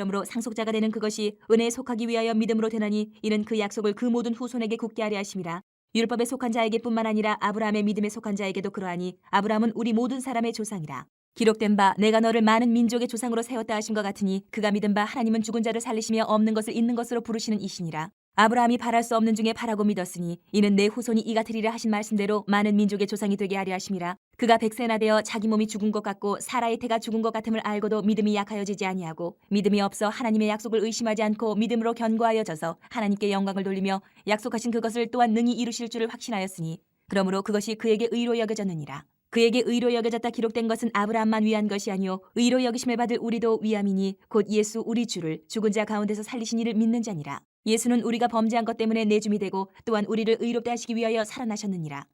그러므로 상속자가 되는 그것이 은혜에 속하기 위하여 믿음으로 되나니 이는 그 약속을 그 모든 후손에게 굳게 하려 하심이라. 율법에 속한 자에게뿐만 아니라 아브라함의 믿음에 속한 자에게도 그러하니 아브라함은 우리 모든 사람의 조상이라. 기록된 바 내가 너를 많은 민족의 조상으로 세웠다 하신 것 같으니 그가 믿은 바 하나님은 죽은 자를 살리시며 없는 것을 있는 것으로 부르시는 이시니라. 아브라함이 바랄 수 없는 중에 바라고 믿었으니 이는 내 후손이 이가 되리라 하신 말씀대로 많은 민족의 조상이 되게 하려 하심이라. 그가 100세나 되어 자기 몸이 죽은 것 같고 사라의 태가 죽은 것 같음을 알고도 믿음이 약하여지지 아니하고 믿음이 없어 하나님의 약속을 의심하지 않고 믿음으로 견고하여져서 하나님께 영광을 돌리며 약속하신 그것을 또한 능히 이루실 줄을 확신하였으니 그러므로 그것이 그에게 의로 여겨졌느니라. 그에게 의로 여겨졌다 기록된 것은 아브라함만 위한 것이 아니요 의로 여기심을 받을 우리도 위함이니 곧 예수 우리 주를 죽은 자 가운데서 살리신 이를 믿는 자니라. 예수는 우리가 범죄한 것 때문에 내줌이 되고 또한 우리를 의롭게 하시기 위하여 살아나셨느니라.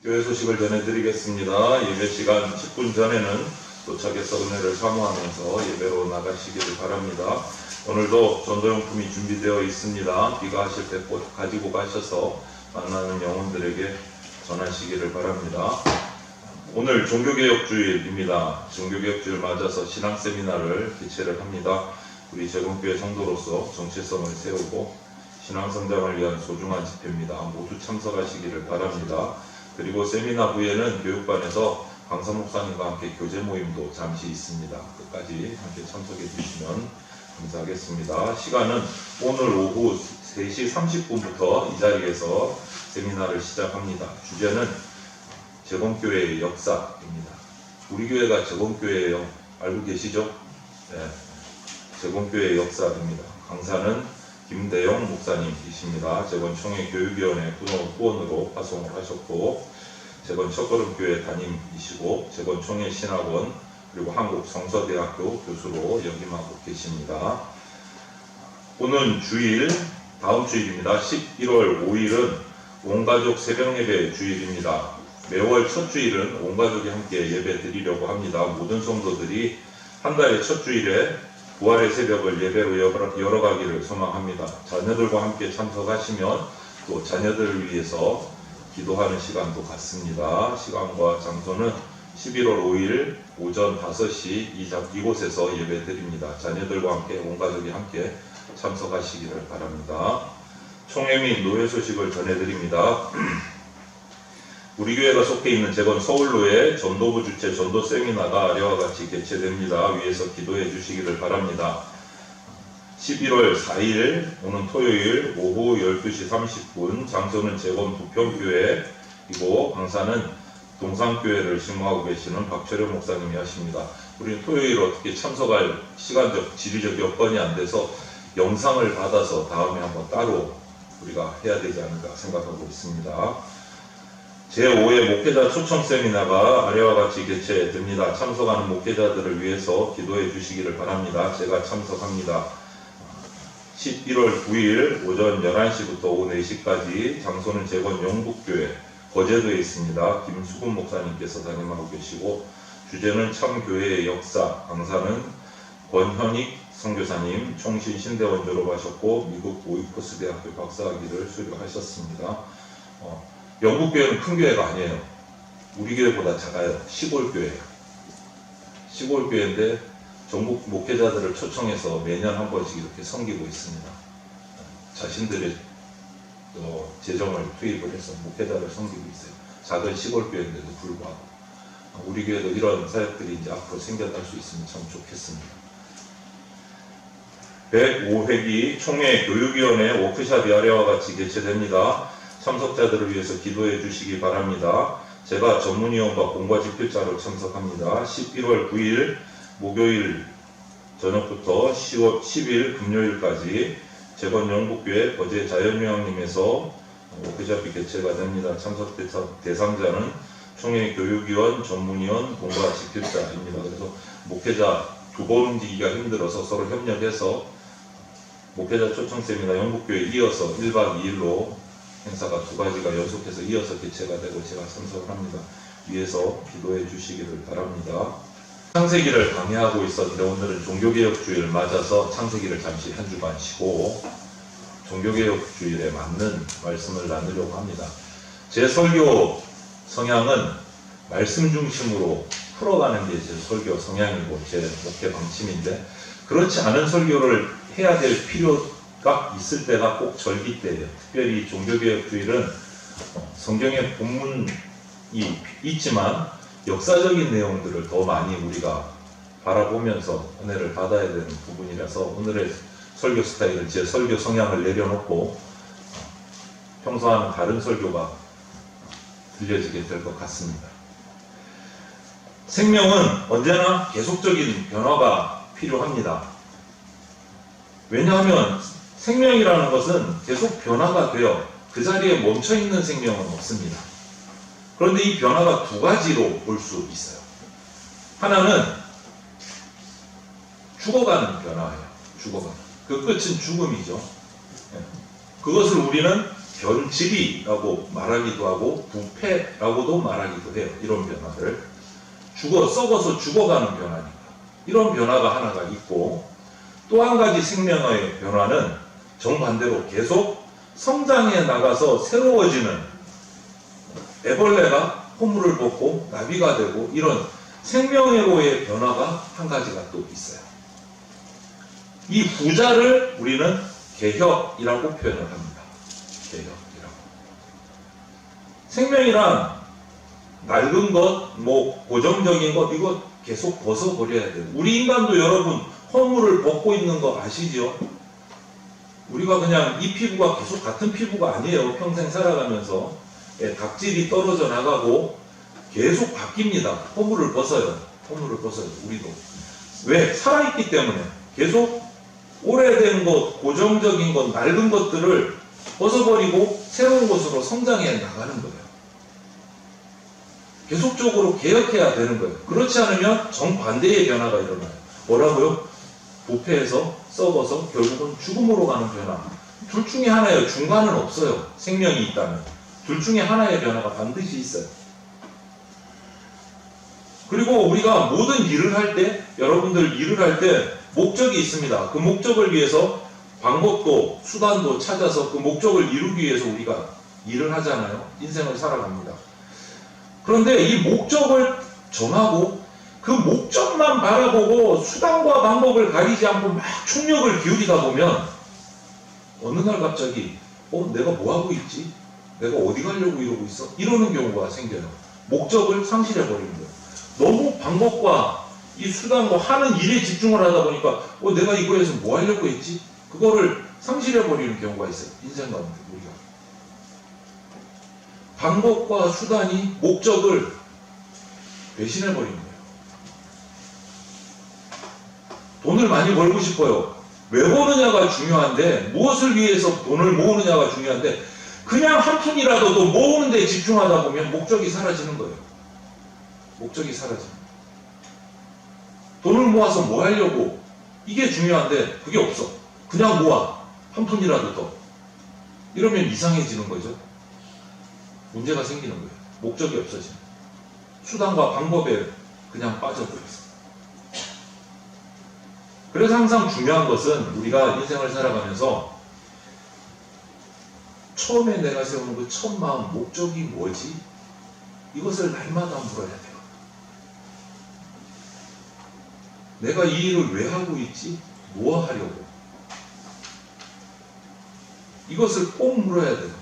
교회 소식을 전해드리겠습니다. 예배 시간 10분 전에는 도착해서 은혜를 사모하면서 예배로 나가시기를 바랍니다. 오늘도 전도용품이 준비되어 있습니다. 귀가하실 때 꼭 가지고 가셔서 만나는 영혼들에게 전하시기를 바랍니다. 오늘 종교개혁주일입니다. 종교개혁주일 맞아서 신앙세미나를 개최를 합니다. 우리 제공교회 성도로서 정체성을 세우고 신앙성장을 위한 소중한 집회입니다. 모두 참석하시기를 바랍니다. 그리고 세미나 후에는 교육반에서 강사 목사님과 함께 교제 모임도 잠시 있습니다. 끝까지 함께 참석해 주시면 감사하겠습니다. 시간은 오늘 오후 3시 30분부터 이 자리에서 세미나를 시작합니다. 주제는 재건교회의 역사입니다. 우리 교회가 재건교회예요. 알고 계시죠? 네. 재건교회의 역사입니다. 강사는 김대영 목사님이십니다. 재건총회 교육위원회 후원으로 파송을 하셨고 재건 첫걸음교회 담임이시고 재건총회 신학원 그리고 한국성서대학교 교수로 역임하고 계십니다. 오는 주일 다음 주일입니다. 11월 5일은 온가족 새벽예배 주일입니다. 매월 첫 주일은 온가족이 함께 예배 드리려고 합니다. 모든 성도들이 한 달의 첫 주일에 부활의 새벽을 예배로 열어가기를 소망합니다. 자녀들과 함께 참석하시면 또 자녀들을 위해서 기도하는 시간도 갖습니다. 시간과 장소는 11월 5일 오전 5시 이곳에서 예배 드립니다. 자녀들과 함께 온 가족이 함께 참석하시기를 바랍니다. 총회 및 노회 소식을 전해드립니다. 우리 교회가 속해 있는 재건 서울로의 전도부 주최 전도 세미나가 아래와 같이 개최됩니다. 위에서 기도해 주시기를 바랍니다. 11월 4일 오는 토요일 오후 12시 30분 장소는 재건 부평교회이고 강사는 동산교회를 신무하고 계시는 박철현 목사님이 하십니다. 우리는 토요일 어떻게 참석할 시간적 지리적 여건이 안 돼서 영상을 받아서 다음에 한번 따로 우리가 해야 되지 않을까 생각하고 있습니다. 제5회 목회자 초청 세미나가 아래와 같이 개최됩니다. 참석하는 목회자들을 위해서 기도해 주시기를 바랍니다. 제가 참석합니다. 11월 9일 오전 11시부터 오후 4시까지 장소는 재건 영북교회 거제도에 있습니다. 김수근 목사님께서 담임하고 계시고 주제는 참교회의 역사, 강사는 권현익 선교사님, 총신 신대원 졸업하셨고 미국 오이코스 대학교 박사학위를 수료하셨습니다. 영국교회는 큰 교회가 아니에요. 우리 교회보다 작아요. 시골교회예요. 시골교회인데 전국 목회자들을 초청해서 매년 한 번씩 이렇게 섬기고 있습니다. 자신들의 재정을 투입을 해서 목회자를 섬기고 있어요. 작은 시골교회인데도 불구하고 우리 교회도 이런 사역들이 이제 앞으로 생겨날 수 있으면 참 좋겠습니다. 105회기 총회 교육위원회 워크숍이 아래와 같이 개최됩니다. 참석자들을 위해서 기도해 주시기 바랍니다. 제가 전문위원과 공과지필자로 참석합니다. 11월 9일 목요일 저녁부터 10일 금요일까지 재건 영북교회 거제 자연휴양림에서 워크숍이 개최가 됩니다. 참석 대상자는 총회 교육위원, 전문위원, 공과지필자입니다. 그래서 목회자 두 번 움직이기가 힘들어서 서로 협력해서 목회자 초청 세미나 영북교회 이어서 1박 2일로 행사가 두 가지가 연속해서 이어서 개최가 되고 제가 참석을 합니다. 위에서 기도해 주시기를 바랍니다. 창세기를 강의하고 있었는데 오늘은 종교개혁주의를 맞아서 창세기를 잠시 한 주간 쉬고 종교개혁주의에 맞는 말씀을 나누려고 합니다. 제 설교 성향은 말씀 중심으로 풀어가는 게 제 설교 성향이고 제 목회 방침인데 그렇지 않은 설교를 해야 될 필요가 있을 때가 꼭 절기 때예요. 특별히 종교개혁주의는 성경의 본문이 있지만 역사적인 내용들을 더 많이 우리가 바라보면서 은혜를 받아야 되는 부분이라서 오늘의 설교 스타일은 제 설교 성향을 내려놓고 평소와는 다른 설교가 들려지게 될 것 같습니다. 생명은 언제나 계속적인 변화가 필요합니다. 왜냐하면 생명이라는 것은 계속 변화가 되어 그 자리에 멈춰있는 생명은 없습니다. 그런데 이 변화가 두 가지로 볼 수 있어요. 하나는 죽어가는 변화예요. 죽어가는. 그 끝은 죽음이죠. 그것을 우리는 변질이라고 말하기도 하고 부패라고도 말하기도 해요. 이런 변화를. 썩어서 죽어가는 변화니까. 이런 변화가 하나가 있고 또 한 가지 생명의 변화는 정반대로 계속 성장해 나가서 새로워지는 애벌레가 포물을 벗고 나비가 되고 이런 생명으로의 변화가 한 가지가 또 있어요. 이 후자를 우리는 개혁이라고 표현을 합니다. 개혁이라고. 생명이란 낡은 것, 고정적인 것 이거 계속 벗어버려야 돼요. 우리 인간도 여러분 허물을 벗고 있는 거 아시죠? 우리가 그냥 이 피부가 계속 같은 피부가 아니에요. 평생 살아가면서 각질이 떨어져 나가고 계속 바뀝니다. 허물을 벗어요. 허물을 벗어요. 우리도. 왜? 살아있기 때문에 계속 오래된 것, 고정적인 것, 낡은 것들을 벗어버리고 새로운 것으로 성장해 나가는 거예요. 계속적으로 개혁해야 되는 거예요. 그렇지 않으면 정반대의 변화가 일어나요. 뭐라고요? 부패해서 썩어서 결국은 죽음으로 가는 변화. 둘 중에 하나예요. 중간은 없어요. 생명이 있다면. 둘 중에 하나의 변화가 반드시 있어요. 그리고 우리가 모든 일을 할 때, 여러분들 일을 할 때 목적이 있습니다. 그 목적을 위해서 방법도 수단도 찾아서 그 목적을 이루기 위해서 우리가 일을 하잖아요. 인생을 살아갑니다. 그런데 이 목적을 정하고 그 목적만 바라보고 수단과 방법을 가리지 않고 막 총력을 기울이다 보면 어느 날 갑자기 내가 뭐하고 있지? 내가 어디 가려고 이러고 있어? 이러는 경우가 생겨요. 목적을 상실해버리는 거예요. 너무 방법과 이 수단과 하는 일에 집중을 하다 보니까 내가 이거에서 뭐 하려고 했지? 그거를 상실해버리는 경우가 있어요. 인생 가운데 우리가. 방법과 수단이 목적을 배신해버리는 거예요. 돈을 많이 벌고 싶어요. 왜 버느냐가 중요한데 무엇을 위해서 돈을 모으느냐가 중요한데 그냥 한 푼이라도 더 모으는 데 집중하다 보면 목적이 사라지는 거예요. 목적이 사라집니다. 돈을 모아서 뭐 하려고 이게 중요한데 그게 없어. 그냥 모아. 한 푼이라도 더. 이러면 이상해지는 거죠. 문제가 생기는 거예요. 목적이 없어지는. 수단과 방법에 그냥 빠져버렸어. 그래서 항상 중요한 것은 우리가 인생을 살아가면서 처음에 내가 세우는 그 첫 마음, 목적이 뭐지? 이것을 날마다 물어야 돼요. 내가 이 일을 왜 하고 있지? 뭐 하려고? 이것을 꼭 물어야 돼요.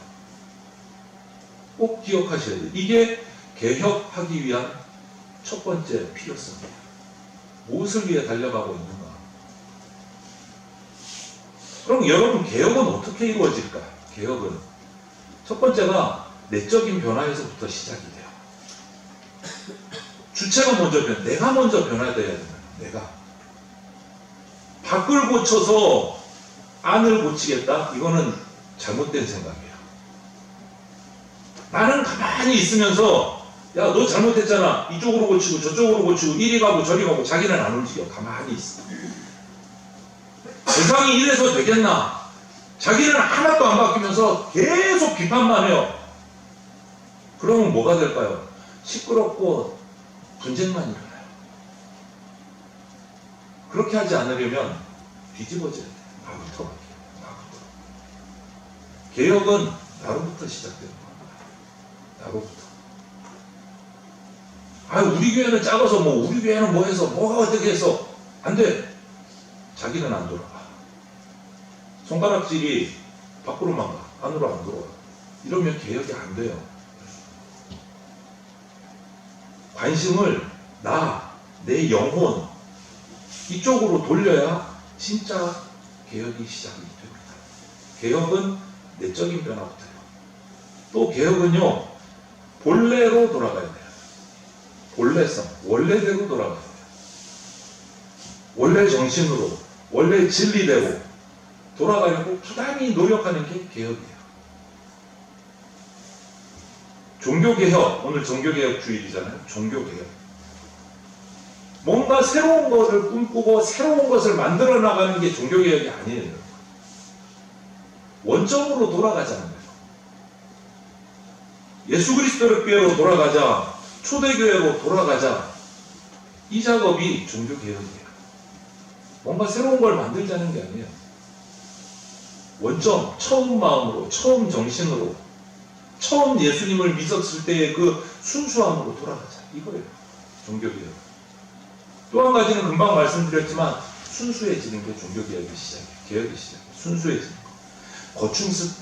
꼭 기억하셔야 돼요. 이게 개혁하기 위한 첫 번째 필요성이에요. 무엇을 위해 달려가고 있는가? 그럼 여러분 개혁은 어떻게 이루어질까? 개혁은 첫 번째가 내적인 변화에서부터 시작이 돼요. 주체가 먼저 내가 먼저 변화돼야 됩니다. 내가 밖을 고쳐서 안을 고치겠다? 이거는 잘못된 생각이에요. 나는 가만히 있으면서 야, 너 잘못했잖아. 이쪽으로 고치고 저쪽으로 고치고 이리 가고 저리 가고 자기는 안 움직여. 가만히 있어. 세상이 이래서 되겠나? 자기는 하나도 안 바뀌면서 계속 비판만 해요. 그러면 뭐가 될까요? 시끄럽고 분쟁만 일어나요. 그렇게 하지 않으려면 뒤집어져야 돼요. 나부터 바뀌어요. 나부터. 개혁은 나로부터 시작되는 겁니다. 나로부터. 우리 교회는 작아서 우리 교회는 뭐 해서 뭐가 어떻게 해서 안 돼. 자기는 안 돌아가. 손가락질이 밖으로만 가. 안으로 안 들어와. 이러면 개혁이 안 돼요. 관심을 내 영혼 이쪽으로 돌려야 진짜 개혁이 시작이 됩니다. 개혁은 내적인 변화부터요. 또 개혁은요, 본래로 돌아가야 돼요. 본래성, 원래대로 돌아가야 돼요. 원래 정신으로, 원래 진리대로 돌아가려고 부단히 노력하는 게 개혁이에요. 종교개혁, 오늘 종교개혁 주일이잖아요. 종교개혁. 뭔가 새로운 것을 꿈꾸고 새로운 것을 만들어 나가는 게 종교개혁이 아니에요. 원점으로 돌아가자는 거예요. 예수 그리스도의 교회로 돌아가자, 초대교회로 돌아가자. 이 작업이 종교개혁이에요. 뭔가 새로운 걸 만들자는 게 아니에요. 원점, 처음 마음으로, 처음 정신으로, 처음 예수님을 믿었을 때의 그 순수함으로 돌아가자. 이거예요. 종교개혁. 또 한 가지는 금방 말씀드렸지만 순수해지는 게 종교개혁의 시작이에요. 개혁의 시작이에요. 순수해지는 거.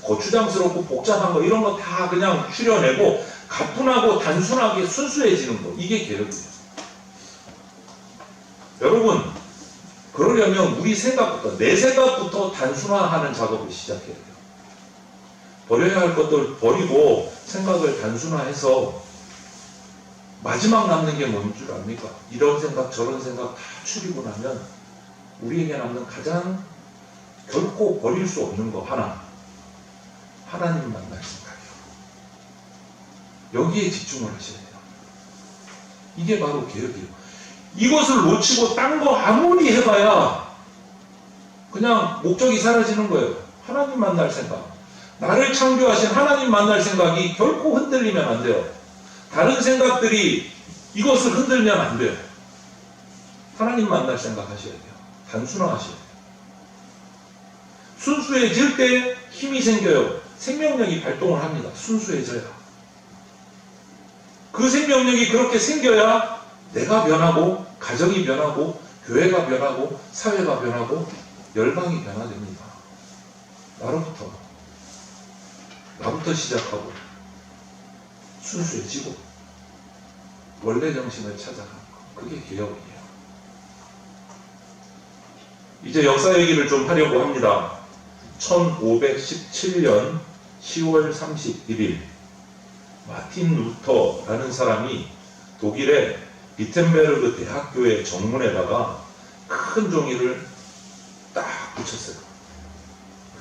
거추장스럽고 복잡한 거 이런 거 다 그냥 줄여내고 가뿐하고 단순하게 순수해지는 거. 이게 개혁이에요. 여러분, 그러려면 우리 생각부터, 내 생각부터 단순화하는 작업을 시작해야 돼요. 버려야 할 것들 버리고 생각을 단순화해서 마지막 남는 게 뭔 줄 압니까? 이런 생각 저런 생각 다 줄이고 나면 우리에게 남는 가장 결코 버릴 수 없는 거 하나, 하나님 만날 생각이에요. 여기에 집중을 하셔야 돼요. 이게 바로 개혁이에요. 이것을 놓치고 딴 거 아무리 해봐야 그냥 목적이 사라지는 거예요. 하나님 만날 생각, 나를 창조하신 하나님 만날 생각이 결코 흔들리면 안 돼요. 다른 생각들이 이것을 흔들면 안 돼요. 하나님 만날 생각 하셔야 돼요. 단순화하셔야 돼요. 순수해질 때 힘이 생겨요. 생명력이 발동을 합니다. 순수해져야. 그 생명력이 그렇게 생겨야 내가 변하고, 가정이 변하고, 교회가 변하고, 사회가 변하고, 열방이 변화됩니다. 나부터 시작하고 순수해지고 원래 정신을 찾아가는 것. 그게 개혁이에요. 이제 역사 얘기를 좀 하려고 합니다. 1517년 10월 31일 마틴 루터라는 사람이 독일의 비텐베르그 대학교의 정문에다가 큰 종이를 딱 붙였어요.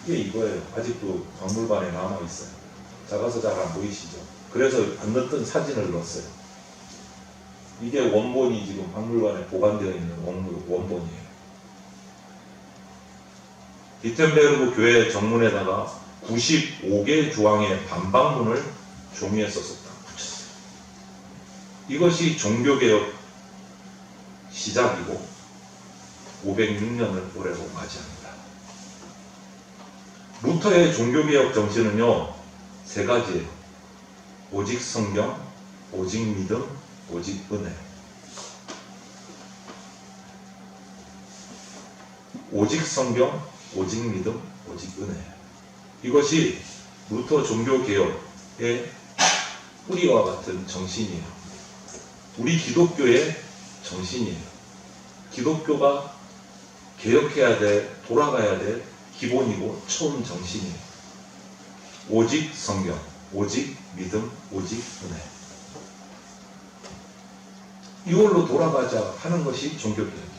그게 이거예요. 아직도 박물관에 남아있어요. 작아서 잘 안 보이시죠? 그래서 안 넣었던 사진을 넣었어요. 이게 원본이 지금 박물관에 보관되어 있는 원본이에요. 비텐베르그 교회 정문에다가 95개 조항의 반박문을 종이에 써서 딱 붙였어요. 이것이 종교개혁 시작이고 506년을 올해로 맞이합니다. 루터의 종교개혁 정신은요, 세 가지예요. 오직 성경, 오직 믿음, 오직 은혜. 오직 성경, 오직 믿음, 오직 은혜. 이것이 루터 종교개혁의 뿌리와 같은 정신이에요. 우리 기독교의 정신이에요. 기독교가 개혁해야 돼, 돌아가야 돼 기본이고 처음 정신이에요. 오직 성경, 오직 믿음, 오직 은혜. 이걸로 돌아가자 하는 것이 종교개혁이에요.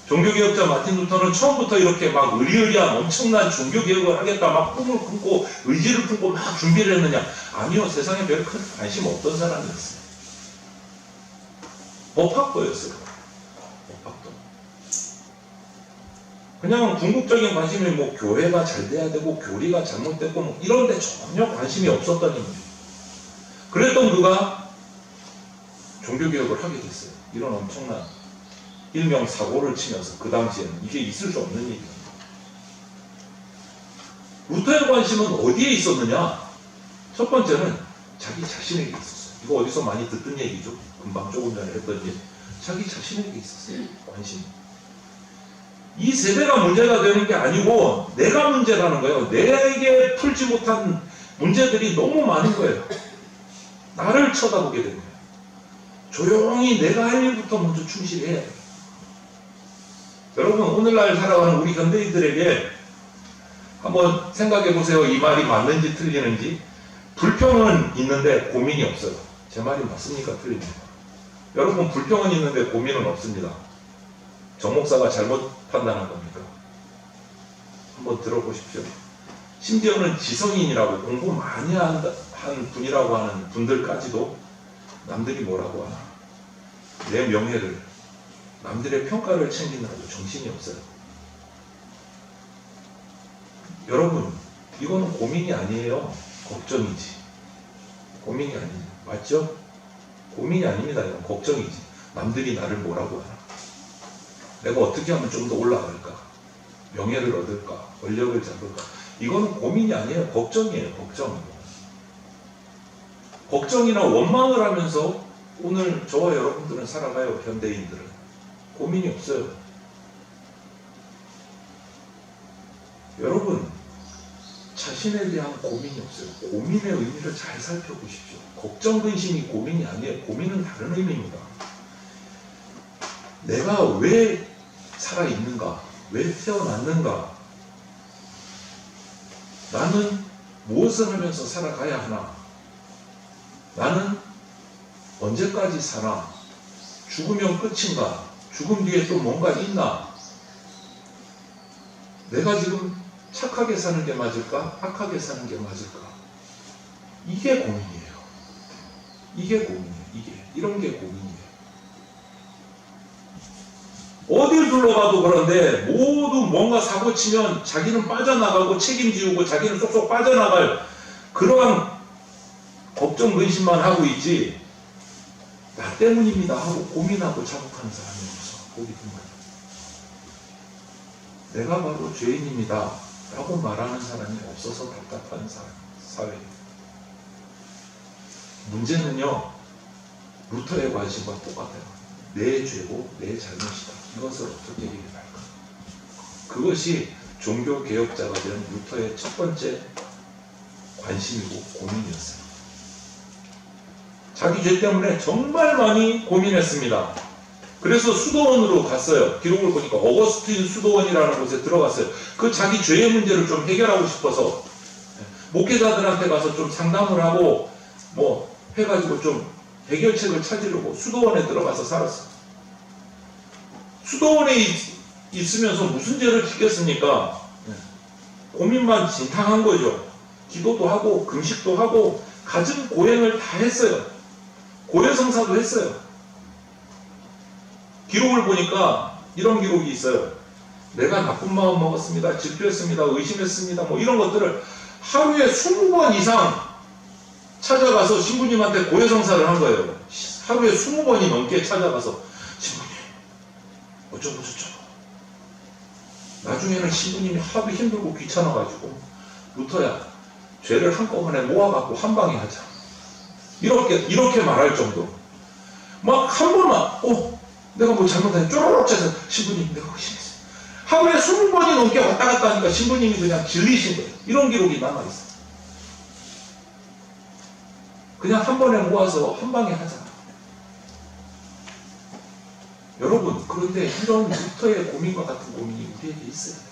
종교개혁자 마틴 루터는 처음부터 이렇게 막 의리의리한 엄청난 종교개혁을 하겠다 막 꿈을 품고 의지를 품고 막 준비를 했느냐? 아니요. 세상에 별 큰 관심 없던 사람이었어요. 법학도였어요. 법학도. 그냥 궁극적인 관심이 뭐 교회가 잘 돼야 되고 교리가 잘못됐고 뭐 이런 데 전혀 관심이 없었던 인물이에요. 그랬던 그가 종교개혁을 하게 됐어요. 이런 엄청난 일명 사고를 치면서 그 당시에는 이게 있을 수 없는 일이에요. 루터의 관심은 어디에 있었느냐? 첫 번째는 자기 자신에게 있었어요. 이거 어디서 많이 듣던 얘기죠. 금방 조금 전에 했던 일. 자기 자신에게 있었어요. 관심. 이 세대가 문제가 되는 게 아니고 내가 문제라는 거예요. 내게 풀지 못한 문제들이 너무 많은 거예요. 나를 쳐다보게 되는 거예요. 조용히 내가 할 일부터 먼저 충실해야 돼요. 여러분, 오늘날 살아가는 우리 현대인들에게 한번 생각해 보세요. 이 말이 맞는지 틀리는지. 불평은 있는데 고민이 없어요. 제 말이 맞습니까? 틀립니까? 여러분, 불평은 있는데 고민은 없습니다. 정 목사가 잘못 판단한 겁니까? 한번 들어보십시오. 심지어는 지성인이라고 공부 많이 한 분이라고 하는 분들까지도 남들이 뭐라고 하나, 내 명예를, 남들의 평가를 챙기느라고 정신이 없어요. 여러분, 이거는 고민이 아니에요. 걱정이지. 고민이 아니지. 맞죠? 고민이 아닙니다. 이건 걱정이지. 남들이 나를 뭐라고 하나, 내가 어떻게 하면 좀 더 올라갈까, 명예를 얻을까, 권력을 잡을까. 이거는 고민이 아니에요. 걱정이에요. 걱정. 걱정이나 원망을 하면서 오늘 저와 여러분들은 살아가요. 현대인들은 고민이 없어요. 여러분, 자신에 대한 고민이 없어요. 고민의 의미를 잘 살펴보십시오. 걱정, 근심이 고민이 아니에요. 고민은 다른 의미입니다. 내가 왜 살아있는가? 왜 태어났는가? 나는 무엇을 하면서 살아가야 하나? 나는 언제까지 사나? 죽으면 끝인가? 죽음 뒤에 또 뭔가 있나? 내가 지금 착하게 사는 게 맞을까? 악하게 사는 게 맞을까? 이게 고민이에요. 이게 고민이에요. 이런 게 고민이에요. 어딜 둘러가도 그런데 모두 뭔가 사고 치면 자기는 빠져나가고 책임지우고 자기는 쏙쏙 빠져나갈 그러한 걱정 근심만 하고 있지, 나 때문입니다 하고 고민하고 자복하는 사람이 없어. 보기 드물어요. 내가 바로 죄인입니다 라고 말하는 사람이 없어서 답답한 사회입니다. 문제는요, 루터의 관심과 똑같아요. 내 죄고 내 잘못이다. 이것을 어떻게 해결할까? 그것이 종교개혁자가 된 루터의 첫 번째 관심이고 고민이었어요. 자기 죄 때문에 정말 많이 고민했습니다. 그래서 수도원으로 갔어요. 기록을 보니까 어거스틴 수도원이라는 곳에 들어갔어요. 그 자기 죄의 문제를 좀 해결하고 싶어서 목회자들한테 가서 좀 상담을 하고 뭐 해가지고 좀 해결책을 찾으려고 수도원에 들어가서 살았어요. 수도원에 있으면서 무슨 죄를 지켰습니까? 고민만 진탕한 거죠. 기도도 하고 금식도 하고 갖은 고행을 다 했어요. 고해성사도 했어요. 기록을 보니까 이런 기록이 있어요. 내가 나쁜 마음 먹었습니다. 질투했습니다. 의심했습니다. 뭐 이런 것들을 하루에 20번 이상 찾아가서 신부님한테 고해성사를 한 거예요. 하루에 20번이 넘게 찾아가서 신부님 어쩌고 저쩌고. 나중에는 신부님이 하도 힘들고 귀찮아가지고 루터야, 죄를 한꺼번에 모아갖고 한 방에 하자. 이렇게 말할 정도. 막 한 번만, 내가 뭐 잘못했네. 쪼르륵 쳐서 신부님 내가 의심했어요. 하루에 20번이 넘게 왔다 갔다 하니까 신부님이 그냥 질리신 거예요. 이런 기록이 남아있어요. 그냥 한 번에 모아서 한 방에 하자. 여러분, 그런데 이런 루터의 고민과 같은 고민이 우리에게 있어야 돼요.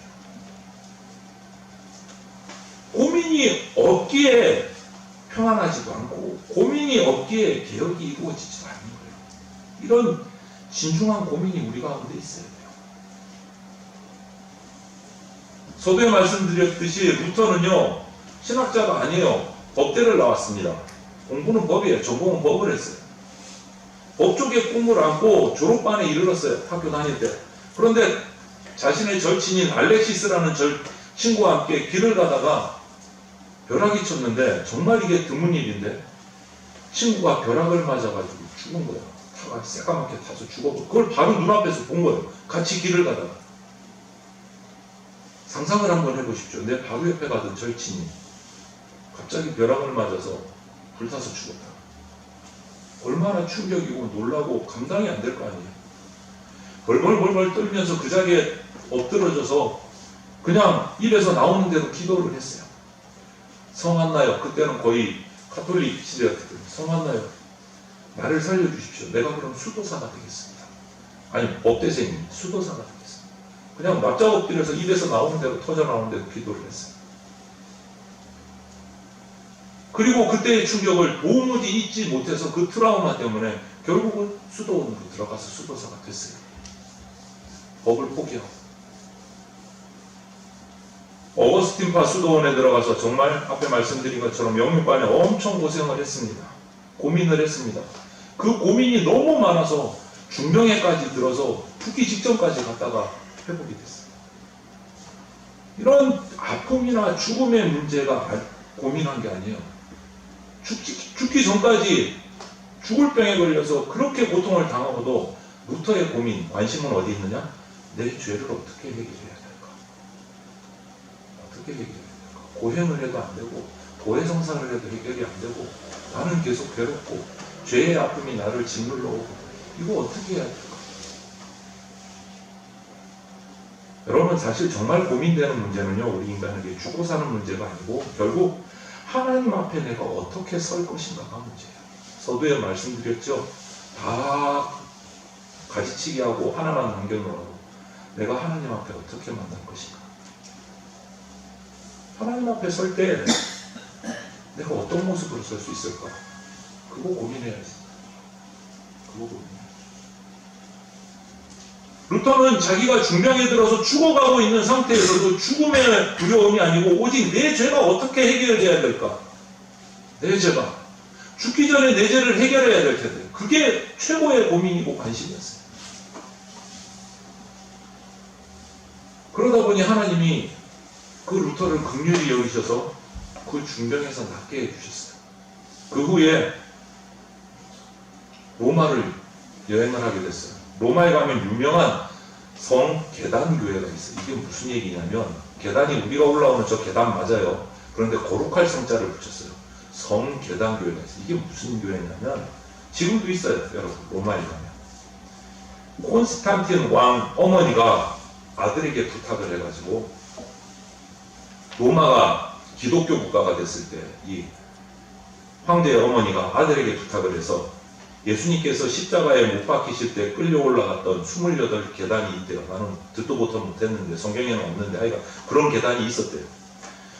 고민이 없기에 평안하지도 않고 고민이 없기에 개혁이 이루어지지도 않는 거예요. 이런 진중한 고민이 우리 가운데 있어야 돼요. 서두에 말씀드렸듯이 루터는요, 신학자가 아니에요. 법대를 나왔습니다. 공부는 법이에요. 전공은 법을 했어요. 법 쪽의 꿈을 안고 졸업반에 이르렀어요. 학교 다닐 때. 그런데 자신의 절친인 알렉시스라는 친구와 함께 길을 가다가 벼락이 쳤는데, 정말 이게 드문 일인데 친구가 벼락을 맞아가지고 죽은 거예요. 차가 새까맣게 타서 죽어버려. 그걸 바로 눈앞에서 본 거예요. 같이 길을 가다가. 상상을 한번 해보십시오. 내 바로 옆에 가던 절친이 갑자기 벼락을 맞아서 불타서 죽었다. 얼마나 충격이고 놀라고 감당이 안 될 거 아니에요. 벌벌 떨면서 그 자리에 엎드러져서 그냥 입에서 나오는 대로 기도를 했어요. 성한나요. 그때는 거의 가톨릭 시대였거든요. 성한나요. 나를 살려주십시오. 내가 그럼 수도사가 되겠습니다. 아니 법대생님 수도사가 되겠습니다. 그냥 납작 엎드려서 입에서 나오는 대로 터져 나오는 대로 기도를 했어요. 그리고 그때의 충격을 도무지 잊지 못해서 그 트라우마 때문에 결국은 수도원으로 들어가서 수도사가 됐어요. 법을 포기하고. 어거스틴파 수도원에 들어가서 정말 앞에 말씀드린 것처럼 영육반에 엄청 고생을 했습니다. 고민을 했습니다. 그 고민이 너무 많아서 중병에까지 들어서 죽기 직전까지 갔다가 회복이 됐어요. 이런 아픔이나 죽음의 문제가 고민한 게 아니에요. 죽기 전까지 죽을 병에 걸려서 그렇게 고통을 당하고도 루터의 고민, 관심은 어디 있느냐? 내 죄를 어떻게 해결해야 될까? 어떻게 해결해야 될까? 고행을 해도 안 되고 도해성사를 해도 해결이 안 되고 나는 계속 괴롭고 죄의 아픔이 나를 짓눌러 오고 이거 어떻게 해야 될까? 여러분 사실 정말 고민되는 문제는요, 우리 인간에게 죽고 사는 문제가 아니고 결국 하나님 앞에 내가 어떻게 설 것인가가 문제예요. 서두에 말씀드렸죠. 다 가지치기 하고 하나만 남겨놓으라고. 내가 하나님 앞에 어떻게 만날 것인가. 하나님 앞에 설 때 내가 어떤 모습으로 설 수 있을까? 그거 고민해야지. 그거 고민해야지. 루터는 자기가 중병에 들어서 죽어가고 있는 상태에서도 죽음의 두려움이 아니고 오직 내 죄가 어떻게 해결돼야 될까? 내 죄가. 죽기 전에 내 죄를 해결해야 될 텐데 그게 최고의 고민이고 관심이었어요. 그러다 보니 하나님이 그 루터를 긍휼히 여기셔서 그 중병에서 낫게 해주셨어요. 그 후에 로마를 여행을 하게 됐어요. 로마에 가면 유명한 성 계단 교회가 있어요. 이게 무슨 얘기냐면 계단이 우리가 올라오는 저 계단 맞아요. 그런데 거룩할 성자를 붙였어요. 성 계단 교회가 있어요. 이게 무슨 교회냐면 지금도 있어요. 여러분 로마에 가면 콘스탄틴 왕 어머니가 아들에게 부탁을 해가지고 로마가 기독교 국가가 됐을 때 이 황제의 어머니가 아들에게 부탁을 해서 예수님께서 십자가에 못 박히실 때 끌려 올라갔던 28계단이 있대요. 나는 듣도 보도 못했는데 성경에는 없는데 하여간 그런 계단이 있었대요.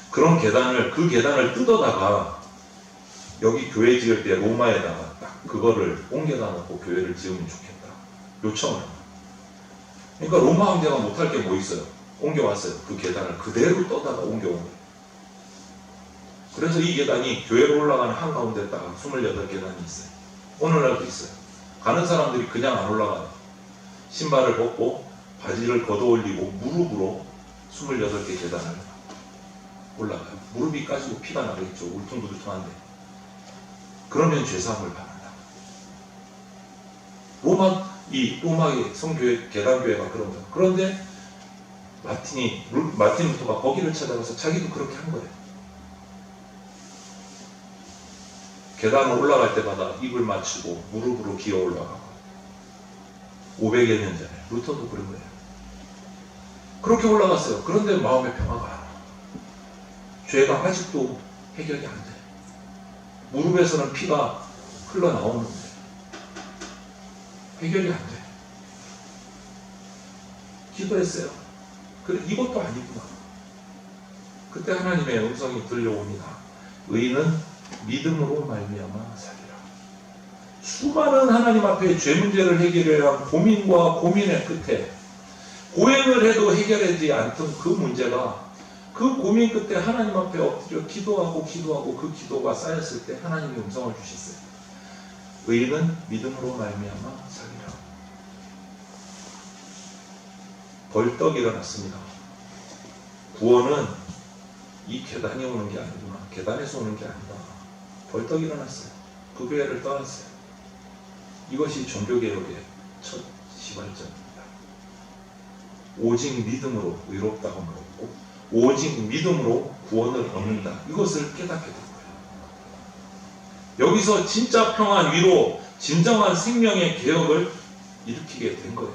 그런 계단을 그 계단을 뜯어다가 여기 교회 지을 때 로마에다가 딱 그거를 옮겨다 놓고 교회를 지으면 좋겠다. 요청을 합니다. 그러니까 로마 황제가 못할 게 뭐 있어요? 옮겨왔어요. 그 계단을 그대로 떠다가 옮겨온 거예요. 그래서 이 계단이 교회로 올라가는 한가운데다가 28계단이 있어요. 오늘날도 있어요. 가는 사람들이 그냥 안 올라가요. 신발을 벗고 바지를 걷어 올리고 무릎으로 28개 계단을 올라가요. 무릎이 까지고 피가 나겠죠. 울퉁불퉁한데. 그러면 죄사함을 받는다. 로마의 성교회, 계단교회가 그런 거예요. 그런데 마틴 루터가 거기를 찾아가서 자기도 그렇게 한 거예요. 계단을 올라갈 때마다 입을 맞추고 무릎으로 기어 올라가고 500여 년 전에 루터도 그런 거예요. 그렇게 올라갔어요. 그런데 마음의 평화가 안 와. 죄가 아직도 해결이 안 돼. 무릎에서는 피가 흘러나오는데 해결이 안 돼. 기도했어요. 그래 이것도 아니구나. 그때 하나님의 음성이 들려옵니다. 의인은 믿음으로 말미암아 살리라. 수많은 하나님 앞에 죄 문제를 해결해야 한 고민과 고민의 끝에 고행을 해도 해결하지 않던 그 문제가 그 고민 끝에 하나님 앞에 엎드려 기도하고 그 기도가 쌓였을 때 하나님이 음성을 주셨어요. 의인은 믿음으로 말미암아 살리라. 벌떡 일어났습니다. 구원은 이 계단이 오는 게 아니구나. 계단에서 오는 게 아니다. 벌떡 일어났어요. 그 교회를 떠났어요. 이것이 종교개혁의 첫 시발점입니다. 오직 믿음으로 의롭다함을 얻고 오직 믿음으로 구원을 얻는다. 이것을 깨닫게 된 거예요. 여기서 진짜 평안, 위로, 진정한 생명의 개혁을 일으키게 된 거예요.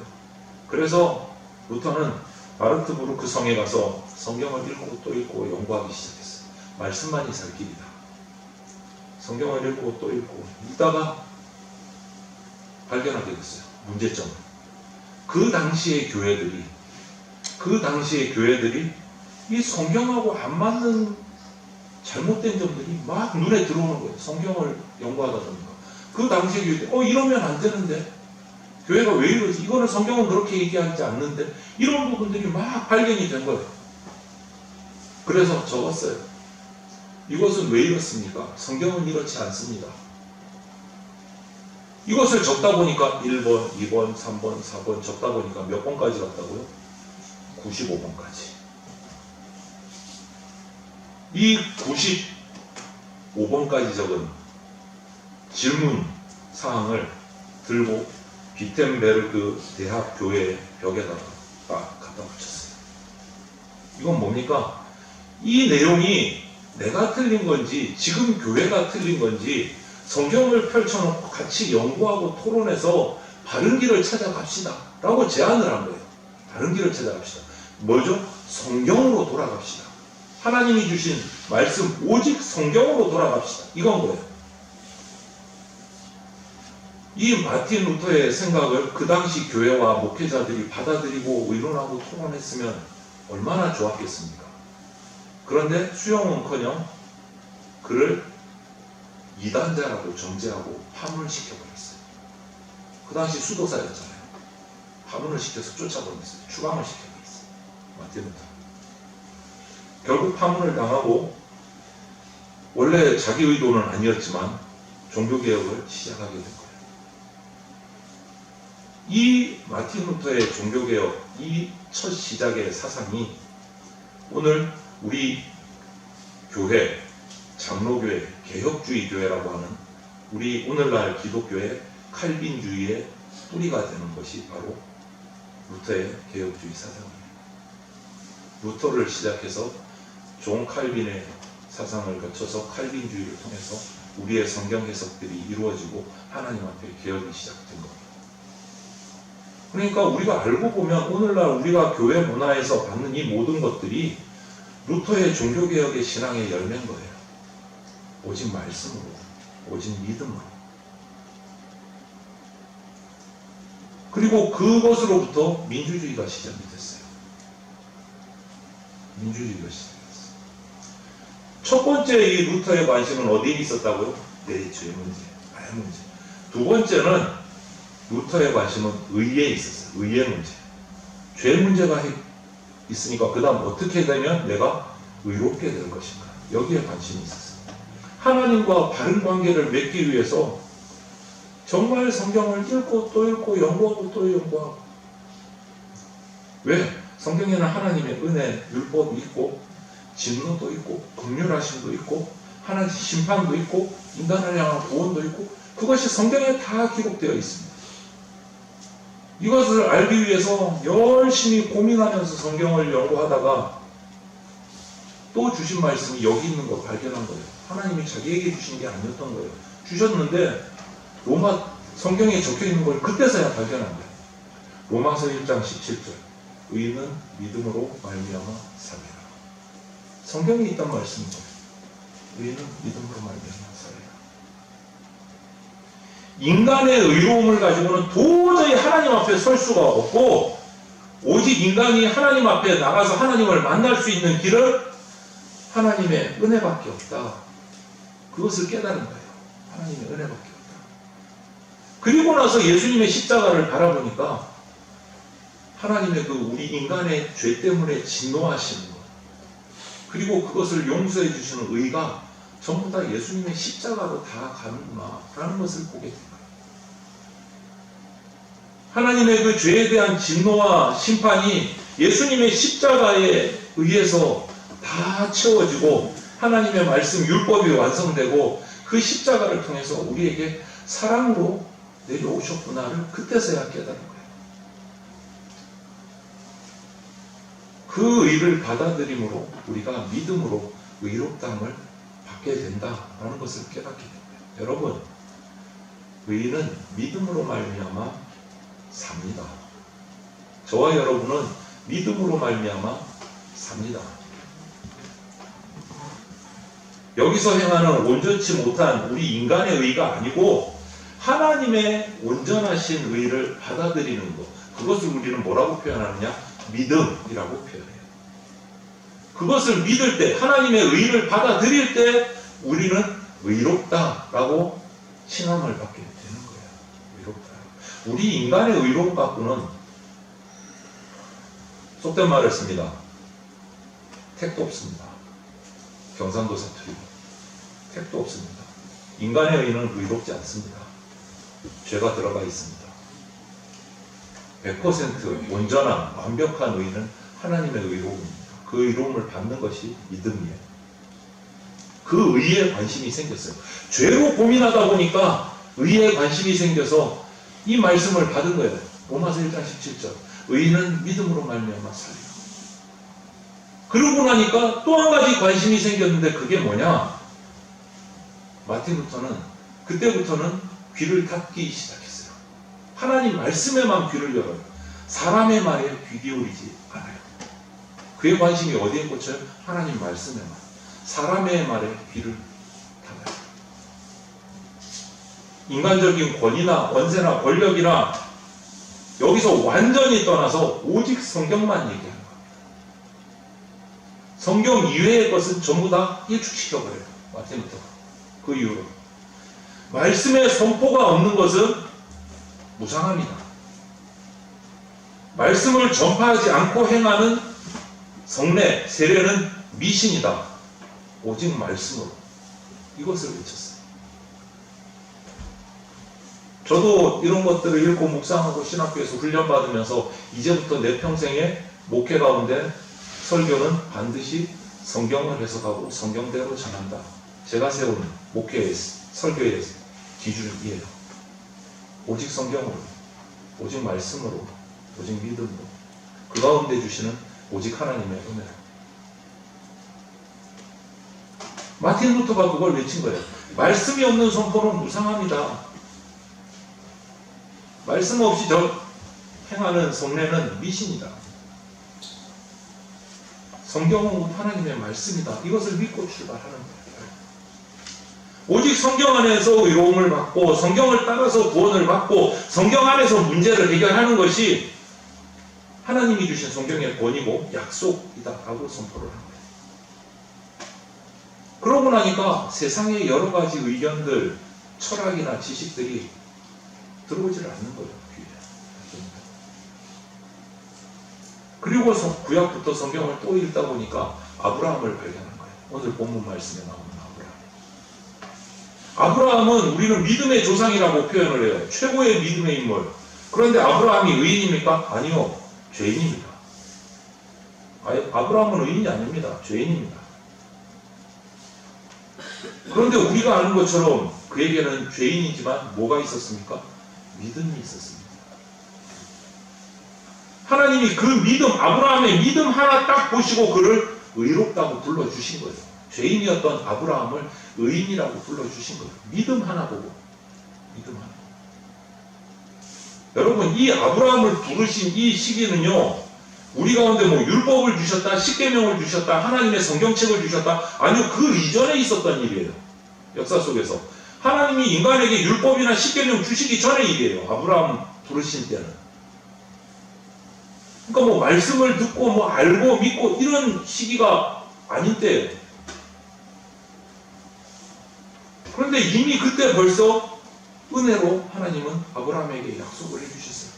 그래서 루터는 마르트부르크 성에 가서 성경을 읽고 또 읽고 연구하기 시작했어요. 말씀만이 살 길이다. 성경을 읽고 또 읽고 읽다가 발견하게 됐어요. 문제점을. 그 당시의 교회들이 이 성경하고 안 맞는 잘못된 점들이 막 눈에 들어오는 거예요. 성경을 연구하다 보니까. 그 당시의 교회들, 이러면 안 되는데. 교회가 왜 이러지? 이거는 성경은 그렇게 얘기하지 않는데. 이런 부분들이 막 발견이 된 거예요. 그래서 적었어요. 이것은 왜 이렇습니까? 성경은 이렇지 않습니다. 이것을 적다 보니까 1번, 2번, 3번, 4번 적다 보니까 몇 번까지 갔다고요? 95번까지. 이 95번까지 적은 질문 사항을 들고 비텐베르그 대학 교회 벽에다가 딱 갖다 붙였어요. 이건 뭡니까? 이 내용이 내가 틀린 건지 지금 교회가 틀린 건지 성경을 펼쳐놓고 같이 연구하고 토론해서 바른 길을 찾아갑시다 라고 제안을 한 거예요. 바른 길을 찾아갑시다. 뭐죠? 성경으로 돌아갑시다. 하나님이 주신 말씀 오직 성경으로 돌아갑시다. 이건 거예요. 이 마틴 루터의 생각을 그 당시 교회와 목회자들이 받아들이고 의논하고 토론했으면 얼마나 좋았겠습니까? 그런데 수용은커녕 그를 이단자라고 정죄하고 파문시켜버렸어요. 그 당시 수도사였잖아요. 파문을 시켜서 쫓아버렸어요. 추방을 시켜버렸어요. 마틴 루터. 결국 파문을 당하고 원래 자기 의도는 아니었지만 종교개혁을 시작하게 된 거예요. 이 마틴 루터의 종교개혁, 이 첫 시작의 사상이 오늘 우리 교회, 장로교회, 개혁주의 교회라고 하는 우리 오늘날 기독교의 칼빈주의의 뿌리가 되는 것이 바로 루터의 개혁주의 사상입니다. 루터를 시작해서 존 칼빈의 사상을 거쳐서 칼빈주의를 통해서 우리의 성경 해석들이 이루어지고 하나님 앞에 개혁이 시작된 겁니다. 그러니까 우리가 알고 보면 오늘날 우리가 교회 문화에서 받는 이 모든 것들이 루터의 종교개혁의 신앙의 열매인 거예요. 오직 말씀으로, 오직 믿음으로. 그리고 그것으로부터 민주주의가 시작이 됐어요. 민주주의가 시작됐어요. 첫 번째 이 루터의 관심은 어디에 있었다고요? 내 죄 문제, 나의 문제. 두 번째는 루터의 관심은 의에 있었어요. 의의 문제. 죄 문제가 있으니까 그 다음 어떻게 되면 내가 의롭게 될 것인가. 여기에 관심이 있었어요. 하나님과 바른 관계를 맺기 위해서 정말 성경을 읽고 또 읽고 연구하고 또 연구하고. 왜? 성경에는 하나님의 은혜, 율법이 있고 진노도 있고 긍휼하심도 있고 하나님 심판도 있고 인간을 향한 구원도 있고 그것이 성경에 다 기록되어 있습니다. 이것을 알기 위해서 열심히 고민하면서 성경을 연구하다가 또 주신 말씀이 여기 있는 걸 발견한 거예요. 하나님이 자기에게 주신 게 아니었던 거예요. 주셨는데 로마 성경에 적혀있는 걸 그때서야 발견한 거예요. 로마서 1장 17절 의인은 믿음으로 말미암아 살리라. 성경에 있단 말씀인 거예요. 의인은 믿음으로 말미암아 살리라. 인간의 의로움을 가지고는 도저히 하나님 앞에 설 수가 없고 오직 인간이 하나님 앞에 나가서 하나님을 만날 수 있는 길은 하나님의 은혜밖에 없다. 그것을 깨달은 거예요. 하나님의 은혜밖에 없다. 그리고 나서 예수님의 십자가를 바라보니까 하나님의 그 우리 인간의 죄 때문에 진노하시는 것 그리고 그것을 용서해 주시는 의가 전부 다 예수님의 십자가로 다 가는구나 라는 것을 보게 된 거예요. 하나님의 그 죄에 대한 진노와 심판이 예수님의 십자가에 의해서 다 채워지고 하나님의 말씀 율법이 완성되고 그 십자가를 통해서 우리에게 사랑으로 내려오셨구나를 그때서야 깨달은 거예요. 그 의를 받아들임으로 우리가 믿음으로 의롭다함을 받게 된다라는 것을 깨닫게 됩니다. 여러분, 의인은 믿음으로 말미암아 삽니다. 저와 여러분은 믿음으로 말미암아 삽니다. 여기서 행하는 온전치 못한 우리 인간의 의가 아니고 하나님의 온전하신 의를 받아들이는 것, 그것을 우리는 뭐라고 표현하느냐? 믿음이라고 표현해요. 그것을 믿을 때, 하나님의 의를 받아들일 때 우리는 의롭다라고 칭함을 받게 되는 거예요. 의롭다. 우리 인간의 의로움 갖고는 속된 말을 씁니다. 택도 없습니다. 경상도 사투리. 택도 없습니다. 인간의 의는 의롭지 않습니다. 죄가 들어가 있습니다. 100% 온전한 완벽한 의는 하나님의 의로움입니다. 그 의로움을 받는 것이 믿음이에요. 그 의에 관심이 생겼어요. 죄로 고민하다 보니까 의에 관심이 생겨서 이 말씀을 받은 거예요. 로마서 1장 17절. 의인은 믿음으로 말미암아 살리라. 그러고 나니까 또 한 가지 관심이 생겼는데 그게 뭐냐? 마틴 루터는 그때부터는 귀를 닫기 시작했어요. 하나님 말씀에만 귀를 열어요. 사람의 말에 귀 기울이지 않아요. 그의 관심이 어디에 꽂혀요? 하나님 말씀에만. 사람의 말에 귀를 닫아요. 인간적인 권위나 권세나 권력이나 여기서 완전히 떠나서 오직 성경만 얘기하는 거예요. 성경 이외의 것은 전부 다 일축시켜버려요. 마틴 루터가. 그 이후로. 말씀의 선포가 없는 것은 무상합니다. 말씀을 전파하지 않고 행하는 성례, 세례는 미신이다. 오직 말씀으로. 이것을 외쳤어요. 저도 이런 것들을 읽고 묵상하고 신학교에서 훈련받으면서 이제부터 내 평생의 목회 가운데 설교는 반드시 성경을 해석하고 성경대로 전한다. 제가 세운 목회의 설교의 기준이에요. 오직 성경으로, 오직 말씀으로, 오직 믿음으로, 그 가운데 주시는 오직 하나님의 은혜로. 마틴 루터가 그걸 외친 거예요. 말씀이 없는 선포는 무상합니다. 말씀 없이 행하는 성례는 미신이다. 성경은 하나님의 말씀이다. 이것을 믿고 출발하는 거예요. 오직 성경 안에서 의로움을 받고 성경을 따라서 구원을 받고 성경 안에서 문제를 해결하는 것이 하나님이 주신 성경의 권위고 약속이다 라고 선포를 한 거예요. 그러고 나니까 세상의 여러 가지 의견들, 철학이나 지식들이 들어오질 않는 거예요. 귀에. 그리고 구약부터 성경을 또 읽다 보니까 아브라함을 발견한 거예요. 오늘 본문 말씀에 나오는 아브라함은 우리는 믿음의 조상이라고 표현을 해요. 최고의 믿음의 인물. 그런데 아브라함이 의인입니까? 아니요. 죄인입니다. 아브라함은 의인이 아닙니다. 죄인입니다. 그런데 우리가 아는 것처럼 그에게는 죄인이지만 뭐가 있었습니까? 믿음이 있었습니다. 하나님이 그 믿음, 아브라함의 믿음 하나 딱 보시고 그를 의롭다고 불러주신 거예요. 죄인이었던 아브라함을 의인이라고 불러주신 거예요. 믿음 하나 보고. 믿음 하나. 여러분, 이 아브라함을 부르신 이 시기는요, 우리 가운데 뭐 율법을 주셨다, 십계명을 주셨다, 하나님의 성경책을 주셨다, 아니요, 그 이전에 있었던 일이에요. 역사 속에서. 하나님이 인간에게 율법이나 십계명 주시기 전의 일이에요. 아브라함 부르신 때는. 그러니까 뭐 말씀을 듣고 뭐 알고 믿고 이런 시기가 아닌 때예요. 그런데 이미 그때 벌써 은혜로 하나님은 아브라함에게 약속을 해주셨어요.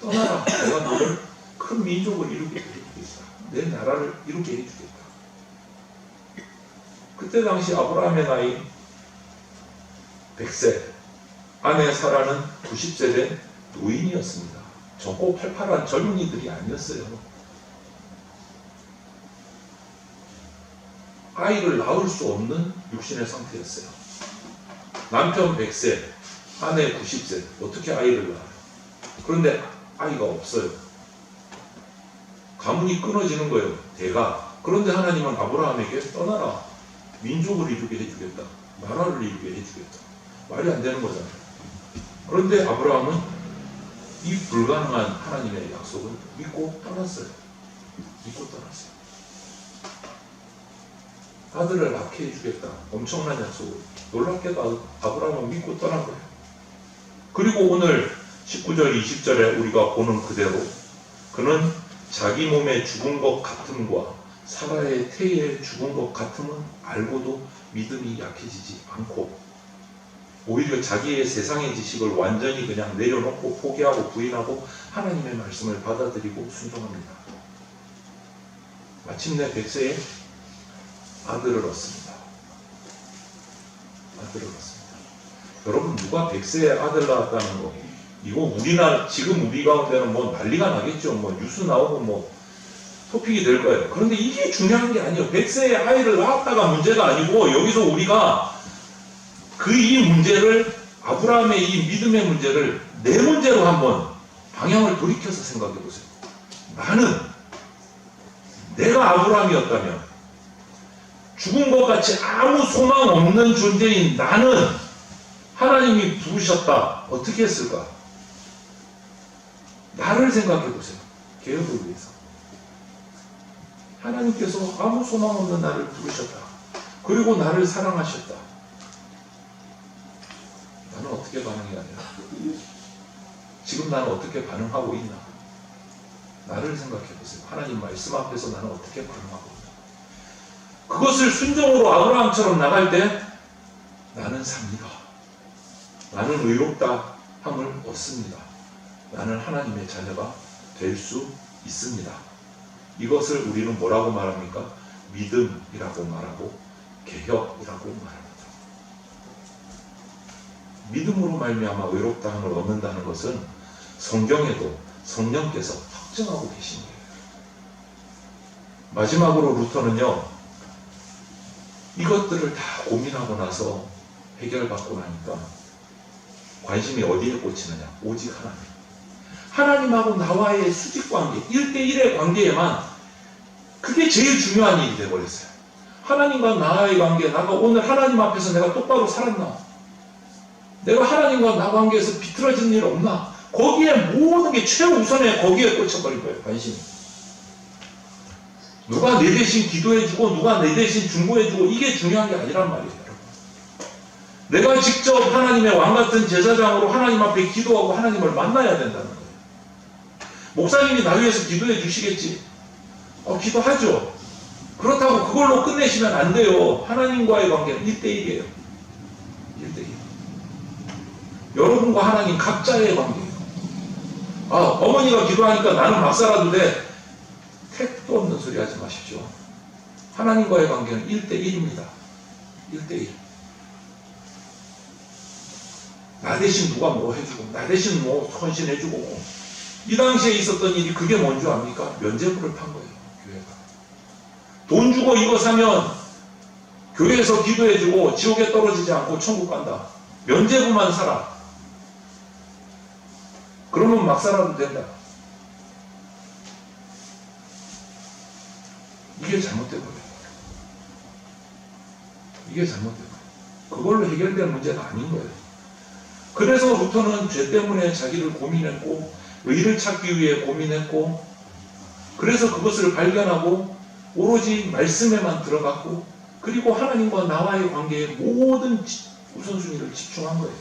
떠나라. 내가 너를 큰 민족을 이루게 해주겠다. 내 나라를 이루게 해주겠다. 그때 당시 아브라함의 나이 100세, 아내 사라는 90세 된 노인이었습니다. 젊고 팔팔한 젊은이들이 아니었어요. 아이를 낳을 수 없는 육신의 상태였어요. 남편 100세, 아내 90세, 어떻게 아이를 낳아요? 그런데 아이가 없어요. 가문이 끊어지는 거예요. 대가. 그런데 하나님은 아브라함에게 떠나라. 민족을 이루게 해주겠다. 나라를 이루게 해주겠다. 말이 안 되는 거잖아요. 그런데 아브라함은 이 불가능한 하나님의 약속을 믿고 떠났어요. 믿고 떠났어요. 아들을 낳게 해주겠다. 엄청난 약속을. 놀랍게도 아브라함은 믿고 떠난 거예요. 그리고 오늘 19절, 20절에 우리가 보는 그대로 그는 자기 몸에 죽은 것 같음과 사라의 태에 죽은 것 같음은 알고도 믿음이 약해지지 않고 오히려 자기의 세상의 지식을 완전히 그냥 내려놓고 포기하고 부인하고 하나님의 말씀을 받아들이고 순종합니다. 마침내 100세에 아들을 얻습니다. 아들을 얻습니다. 여러분 누가 100세에 아들 낳았다는 거 이거 우리나라 지금 우리 가운데는 뭐 난리가 나겠죠. 뭐 뉴스 나오고 뭐 토픽이 될 거예요. 그런데 이게 중요한 게 아니에요. 100세에 아이를 낳았다가 문제가 아니고 여기서 우리가 이 문제를 아브라함의 이 믿음의 문제를 내 문제로 한번 방향을 돌이켜서 생각해 보세요. 내가 아브라함이었다면 죽은 것 같이 아무 소망 없는 존재인 나는 하나님이 부르셨다. 어떻게 했을까? 나를 생각해 보세요. 개혁을 위해서. 하나님께서 아무 소망 없는 나를 부르셨다. 그리고 나를 사랑하셨다. 나는 어떻게 반응이 아니라 지금 나는 어떻게 반응하고 있나? 나를 생각해 보세요. 하나님 말씀 앞에서 나는 어떻게 반응하고 있나? 그것을 순종으로 아브라함처럼 나갈 때 나는 삽니다. 나는 의롭다 함을 얻습니다. 나는 하나님의 자녀가 될 수 있습니다. 이것을 우리는 뭐라고 말합니까? 믿음이라고 말하고 개혁이라고 말합니다. 믿음으로 말미암아 의롭다 함을 얻는다는 것은 성경에도 성령께서 확증하고 계신 거예요. 마지막으로 루터는요, 이것들을 다 고민하고 나서 해결받고 나니까 관심이 어디에 꽂히느냐? 오직 하나님. 하나님하고 나와의 수직관계, 1대1의 관계에만 그게 제일 중요한 일이 되어버렸어요. 하나님과 나와의 관계, 나가 오늘 하나님 앞에서 내가 똑바로 살았나? 내가 하나님과 나 관계에서 비틀어진 일 없나? 거기에 모든 게 최우선에 거기에 꽂혀버린 거예요, 관심이. 누가 내 대신 기도해주고 누가 내 대신 중보해주고 이게 중요한 게 아니란 말이에요, 여러분. 내가 직접 하나님의 왕같은 제사장으로 하나님 앞에 기도하고 하나님을 만나야 된다는 거예요. 목사님이 나 위해서 기도해 주시겠지. 기도하죠. 그렇다고 그걸로 끝내시면 안 돼요. 하나님과의 관계는 1대1이에요. 1대1. 여러분과 하나님 각자의 관계예요. 어머니가 기도하니까 나는 막 살아도 돼. 택도 없는 소리 하지 마십시오. 하나님과의 관계는 1대1입니다. 1대1. 나 대신 누가 뭐 해주고, 나 대신 뭐 헌신해주고. 이 당시에 있었던 일이 그게 뭔 줄 압니까? 면죄부를 판 거예요, 교회가. 돈 주고 이거 사면 교회에서 기도해주고 지옥에 떨어지지 않고 천국 간다. 면죄부만 사라. 그러면 막 살아도 된다. 이게 잘못된 거예요. 이게 잘못된 거예요. 그걸로 해결될 문제가 아닌 거예요. 그래서 루터는 죄 때문에 자기를 고민했고 의를 찾기 위해 고민했고 그래서 그것을 발견하고 오로지 말씀에만 들어갔고 그리고 하나님과 나와의 관계에 모든 우선순위를 집중한 거예요.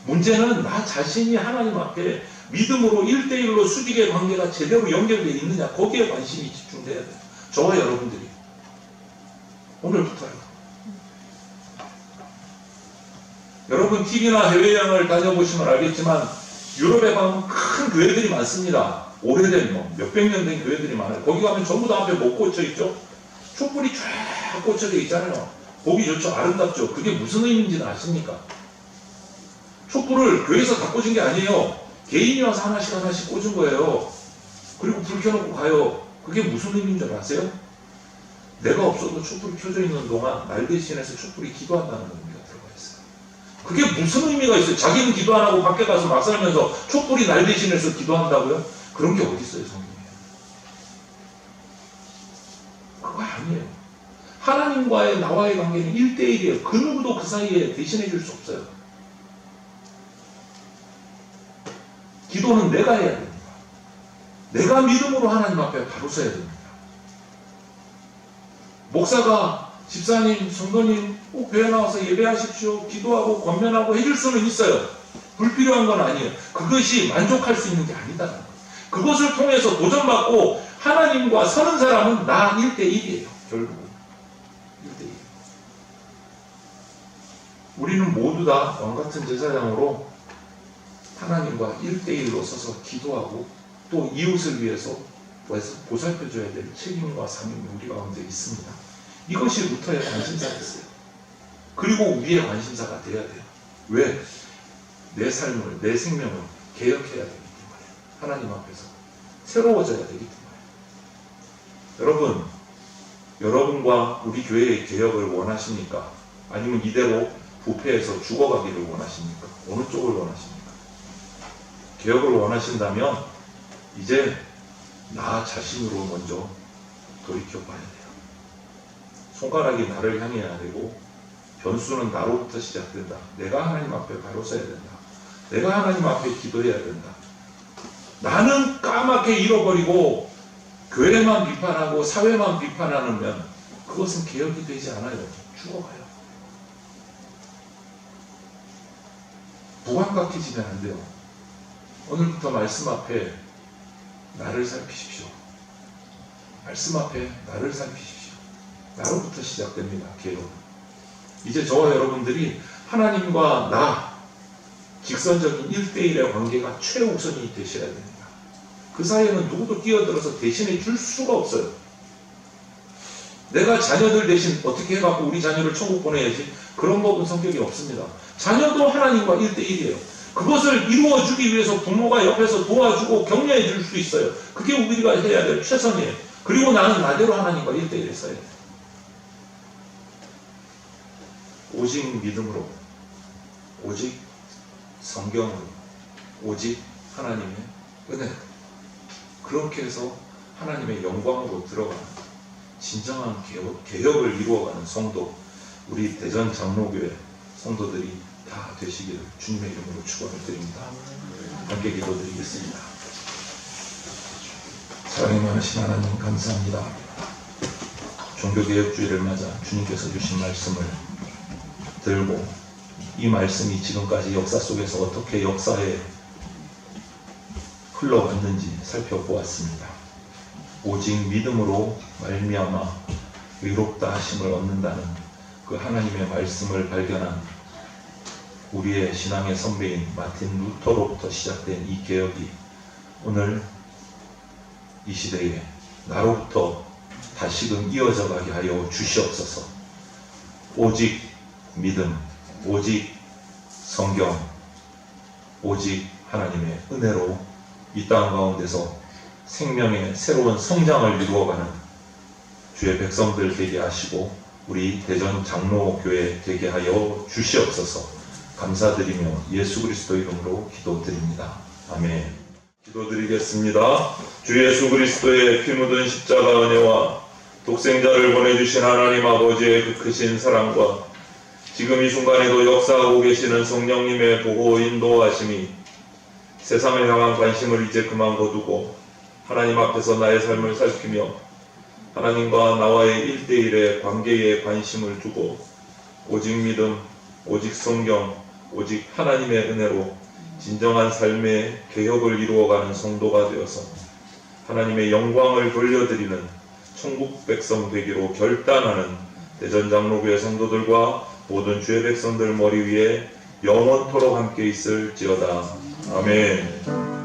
문제는 나 자신이 하나님 앞에 믿음으로 1대1로 수직의 관계가 제대로 연결되어 있느냐 거기에 관심이 집중돼야 돼요. 저와 여러분들이 오늘부터요. 여러분 TV나 해외여행을 다녀보시면 알겠지만 유럽에 가면 큰 교회들이 많습니다. 오래된 몇백 년 된 교회들이 많아요. 거기 가면 전부 다 앞에 못 꽂혀 있죠? 촛불이 쫙 꽂혀져 있잖아요. 보기 좋죠? 아름답죠? 그게 무슨 의미인지는 아십니까? 촛불을 교회에서 다 꽂은 게 아니에요. 개인이 와서 하나씩 하나씩 꽂은 거예요. 그리고 불 켜놓고 가요. 그게 무슨 의미인 줄 아세요? 내가 없어도 촛불이 켜져 있는 동안 날 대신해서 촛불이 기도한다는 의미가 들어가 있어요. 그게 무슨 의미가 있어요? 자기는 기도 안 하고 밖에 가서 막 살면서 촛불이 날 대신해서 기도한다고요? 그런 게 어디 있어요, 성경에? 그거 아니에요. 하나님과의 나와의 관계는 1대1이에요. 그 누구도 그 사이에 대신해 줄 수 없어요. 기도는 내가 해야 됩니다. 내가 믿음으로 하나님 앞에 바로 서야 됩니다. 목사가 집사님, 성도님 꼭 교회 나와서 예배하십시오, 기도하고 권면하고 해줄 수는 있어요. 불필요한 건 아니에요. 그것이 만족할 수 있는 게 아니다. 그것을 통해서 도전받고 하나님과 서는 사람은 나 1대1이에요. 결국은 1대1. 우리는 모두 다 왕같은 제사장으로 하나님과 1대1로 서서 기도하고 또 이웃을 위해서 보살펴줘야 될 책임과 사명이 우리 가운데 있습니다. 이것이 루터의 관심사였어요. 그리고 우리의 관심사가 돼야 돼요. 왜? 내 삶을, 내 생명을 개혁해야 되기 때문에, 하나님 앞에서 새로워져야 되기 때문에. 여러분, 여러분과 우리 교회의 개혁을 원하십니까? 아니면 이대로 부패해서 죽어가기를 원하십니까? 어느 쪽을 원하십니까? 개혁을 원하신다면 이제 나 자신으로 먼저 돌이켜봐야 돼요. 손가락이 나를 향해야 되고 변수는 나로부터 시작된다. 내가 하나님 앞에 바로 서야 된다. 내가 하나님 앞에 기도해야 된다. 나는 까맣게 잃어버리고 교회만 비판하고 사회만 비판하면 그것은 개혁이 되지 않아요. 죽어가요. 무감각해지면 안 돼요. 오늘부터 말씀 앞에 나를 살피십시오. 말씀 앞에 나를 살피십시오. 나로부터 시작됩니다. 개혁. 이제 저와 여러분들이 하나님과 나 직선적인 1대1의 관계가 최우선이 되셔야 됩니다. 그 사이에는 누구도 끼어들어서 대신해 줄 수가 없어요. 내가 자녀들 대신 어떻게 해갖고 우리 자녀를 천국 보내야지, 그런 법은 성격이 없습니다. 자녀도 하나님과 1대1이에요. 그것을 이루어주기 위해서 부모가 옆에서 도와주고 격려해 줄 수 있어요. 그게 우리가 해야 될 최선이에요. 그리고 나는 나대로 하나님과 1대1에 써야 돼요. 오직 믿음으로, 오직 성경으로, 오직 하나님의 은혜로, 그렇게 해서 하나님의 영광으로 들어가는 진정한 개혁을 이루어가는 성도, 우리 대전 장로교회 성도들이 다 되시기를 주님의 이름으로 축원을 드립니다. 함께 기도드리겠습니다. 사랑이 많으신 하나님 감사합니다. 종교개혁주의를 맞아 주님께서 주신 말씀을 들고 이 말씀이 지금까지 역사 속에서 어떻게 역사에 흘러갔는지 살펴보았습니다. 오직 믿음으로 말미암아 의롭다 하심을 얻는다는 그 하나님의 말씀을 발견한 우리의 신앙의 선배인 마틴 루터로부터 시작된 이 개혁이 오늘 이 시대에 나로부터 다시금 이어져 가게 하여 주시옵소서. 오직 믿음, 오직 성경, 오직 하나님의 은혜로 이 땅 가운데서 생명의 새로운 성장을 이루어가는 주의 백성들 되게 하시고 우리 대전 장로교회 되게 하여 주시옵소서. 감사드리며 예수 그리스도 이름으로 기도드립니다. 아멘. 기도드리겠습니다. 주 예수 그리스도의 피 묻은 십자가 은혜와 독생자를 보내주신 하나님 아버지의 그 크신 사랑과 지금 이 순간에도 역사하고 계시는 성령님의 보호 인도하심이 세상을 향한 관심을 이제 그만 거두고 하나님 앞에서 나의 삶을 살피며 하나님과 나와의 1대1의 관계에 관심을 두고 오직 믿음, 오직 성경, 오직 하나님의 은혜로 진정한 삶의 개혁을 이루어가는 성도가 되어서 하나님의 영광을 돌려드리는 천국 백성 되기로 결단하는 대전장로교회 성도들과 모든 주의 백성들 머리 위에 영원토록 함께 있을지어다. 아멘.